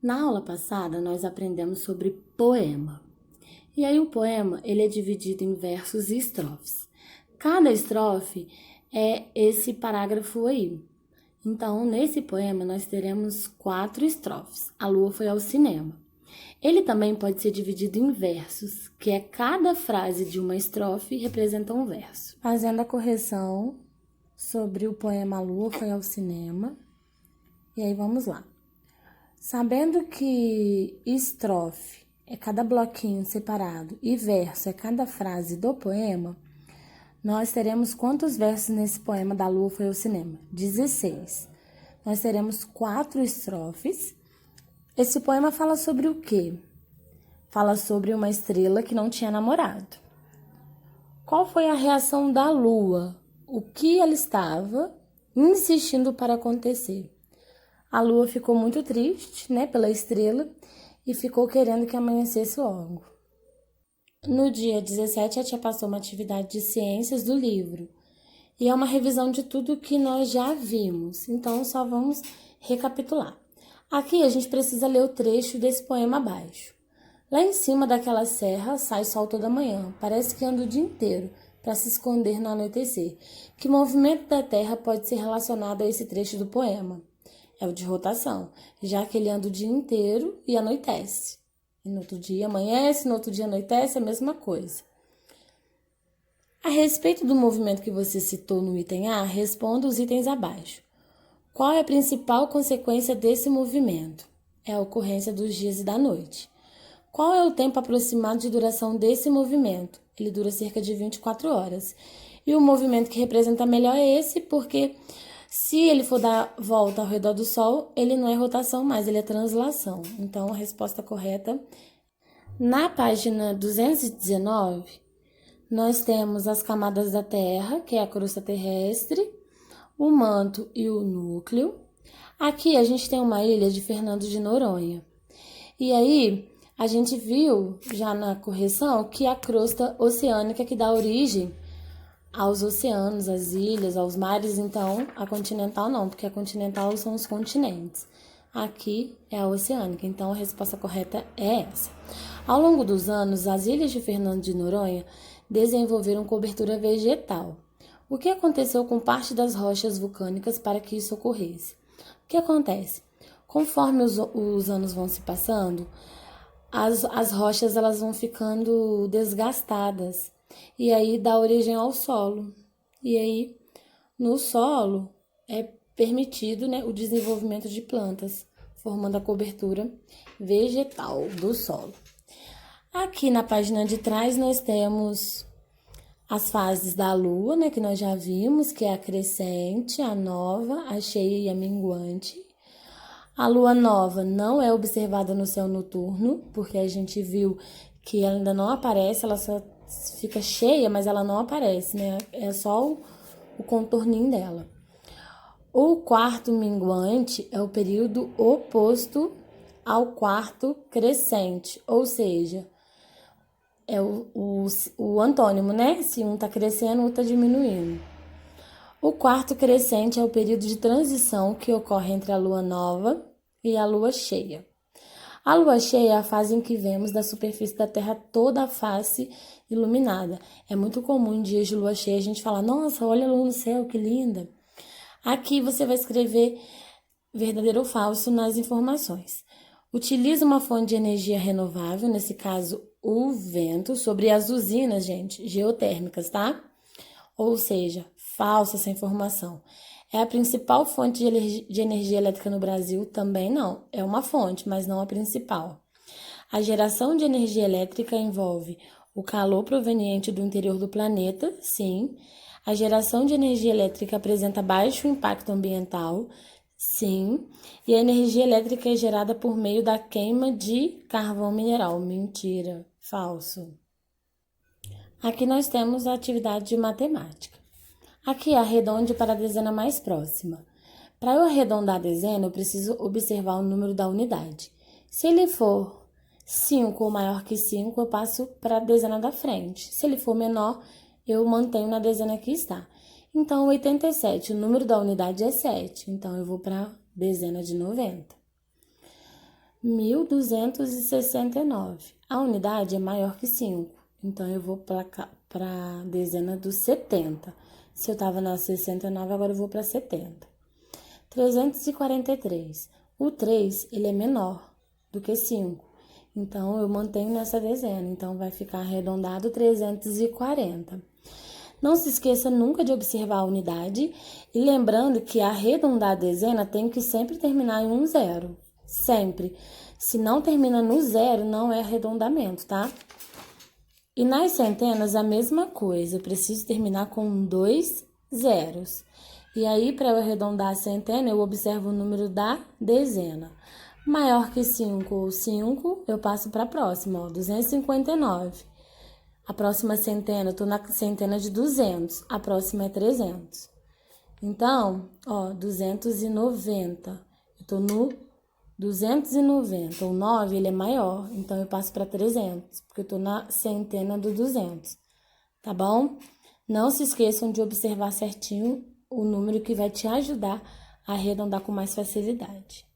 Na aula passada, nós aprendemos sobre poema. E aí o poema, ele é dividido em versos e estrofes. Cada estrofe é esse parágrafo aí. Então, nesse poema, nós teremos 4 estrofes. A lua foi ao cinema. Ele também pode ser dividido em versos, que é cada frase de uma estrofe representa um verso. Fazendo a correção sobre o poema A Lua Foi ao Cinema. E aí vamos lá. Sabendo que estrofe é cada bloquinho separado e verso é cada frase do poema, nós teremos quantos versos nesse poema da Lua Foi ao Cinema? 16. Nós teremos 4 estrofes. Esse poema fala sobre o quê? Fala sobre uma estrela que não tinha namorado. Qual foi a reação da Lua? O que ela estava insistindo para acontecer? A Lua ficou muito triste, né, pela estrela e ficou querendo que amanhecesse logo. No dia 17, a tia passou uma atividade de ciências do livro. E é uma revisão de tudo que nós já vimos. Então, só vamos recapitular. Aqui a gente precisa ler o trecho desse poema abaixo. Lá em cima daquela serra sai sol toda manhã. Parece que anda o dia inteiro para se esconder no anoitecer. Que movimento da terra pode ser relacionado a esse trecho do poema? É o de rotação, já que ele anda o dia inteiro e anoitece. E no outro dia amanhece, no outro dia anoitece, é a mesma coisa. A respeito do movimento que você citou no item A, responda os itens abaixo. Qual é a principal consequência desse movimento? É a ocorrência dos dias e da noite. Qual é o tempo aproximado de duração desse movimento? Ele dura cerca de 24 horas. E o movimento que representa melhor é esse, porque se ele for dar volta ao redor do Sol, ele não é rotação mais, ele é translação. Então, a resposta correta. Na página 219, nós temos as camadas da Terra, que é a crosta terrestre, o manto e o núcleo. Aqui a gente tem uma ilha de Fernando de Noronha. E aí, a gente viu já na correção que a crosta oceânica que dá origem aos oceanos, às ilhas, aos mares, então a continental não, porque a continental são os continentes. Aqui é a oceânica, então a resposta correta é essa. Ao longo dos anos, as ilhas de Fernando de Noronha desenvolveram cobertura vegetal. O que aconteceu com parte das rochas vulcânicas para que isso ocorresse? O que acontece? Conforme os anos vão se passando, as rochas elas vão ficando desgastadas e aí dá origem ao solo. E aí, no solo, é permitido, né, o desenvolvimento de plantas, formando a cobertura vegetal do solo. Aqui na página de trás nós temos as fases da lua, né, que nós já vimos, que é a crescente, a nova, a cheia e a minguante. A lua nova não é observada no céu noturno, porque a gente viu que ela ainda não aparece, ela só fica cheia, mas ela não aparece, né? É só o contorninho dela. O quarto minguante é o período oposto ao quarto crescente, ou seja, é o antônimo, né? Se um está crescendo, o outro está diminuindo. O quarto crescente é o período de transição que ocorre entre a lua nova e a lua cheia. A lua cheia é a fase em que vemos da superfície da Terra toda a face iluminada. É muito comum em dias de lua cheia a gente falar: nossa, olha a lua no céu, que linda. Aqui você vai escrever verdadeiro ou falso nas informações. Utiliza uma fonte de energia renovável, nesse caso o vento, sobre as usinas, gente, geotérmicas, tá? Ou seja, falsa essa informação. É a principal fonte de energia elétrica no Brasil? Também não. É uma fonte, mas não a principal. A geração de energia elétrica envolve o calor proveniente do interior do planeta, sim. A geração de energia elétrica apresenta baixo impacto ambiental, sim. E a energia elétrica é gerada por meio da queima de carvão mineral. Mentira, falso. Aqui nós temos a atividade de matemática. Aqui arredonde para a dezena mais próxima. Para eu arredondar a dezena, eu preciso observar o número da unidade. Se ele for 5 ou maior que 5, eu passo para a dezena da frente. Se ele for menor, eu mantenho na dezena que está. Então, 87, o número da unidade é 7. Então, eu vou para a dezena de 90. 1.269. A unidade é maior que 5, então eu vou para a dezena dos 70. Se eu estava na 69, agora eu vou para 70. 343. O 3, ele é menor do que 5, então eu mantenho nessa dezena, então vai ficar arredondado 340. Não se esqueça nunca de observar a unidade e lembrando que arredondar a dezena tem que sempre terminar em um zero. Sempre. Se não termina no zero, não é arredondamento, tá? E nas centenas, a mesma coisa. Eu preciso terminar com 2 zeros. E aí, para eu arredondar a centena, eu observo o número da dezena. Maior que 5 ou 5, eu passo para a próxima, ó, 259. A próxima centena, eu tô na centena de 200. A próxima é 300. Então, ó, 290. Eu tô no 290. O 9, ele é maior, então eu passo para 300, porque eu tô na centena do 200. Tá bom? Não se esqueçam de observar certinho o número que vai te ajudar a arredondar com mais facilidade.